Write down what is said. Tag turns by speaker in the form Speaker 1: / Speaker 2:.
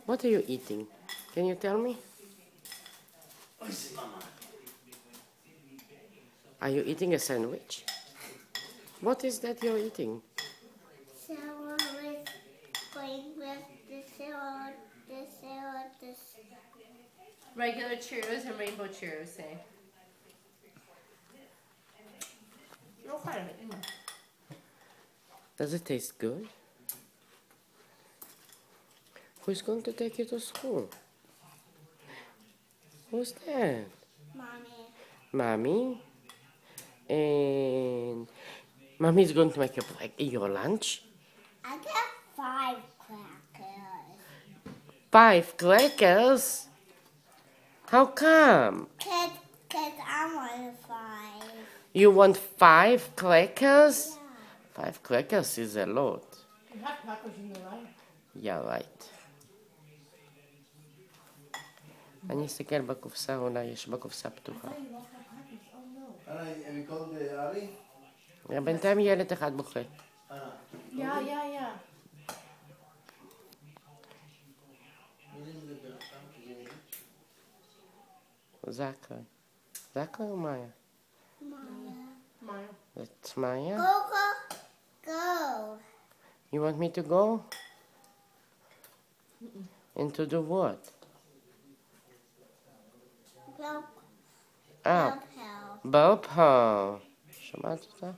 Speaker 1: What are you eating? Can you tell me? Are you eating a sandwich? What is that you're eating?
Speaker 2: Someone was playing with the salad,
Speaker 3: Regular churros and rainbow churros, say. No part of it.
Speaker 1: Does it taste good? Who's going to take you to school? Who's that?
Speaker 2: Mommy.
Speaker 1: Mommy? And Mommy's going to make your lunch?
Speaker 2: I got 5 crackers.
Speaker 1: 5 crackers? How come?
Speaker 2: Cause I want 5.
Speaker 1: You want 5 crackers?
Speaker 2: Yeah.
Speaker 1: 5 crackers is a lot.
Speaker 3: You have crackers in the line.
Speaker 1: Yeah, right. אני אסתכל בקופסה, אולי יש בקופסה פתוחה. בינתיים ילד אחד בוכה.
Speaker 3: Yeah.
Speaker 1: זכר. זכר או מאיה?
Speaker 3: Maya.
Speaker 1: It's Maya?
Speaker 2: Go.
Speaker 1: You want me to go? And to do what?
Speaker 2: Go.
Speaker 1: Ah,
Speaker 2: Help.
Speaker 1: בלפ. שמעת אותה?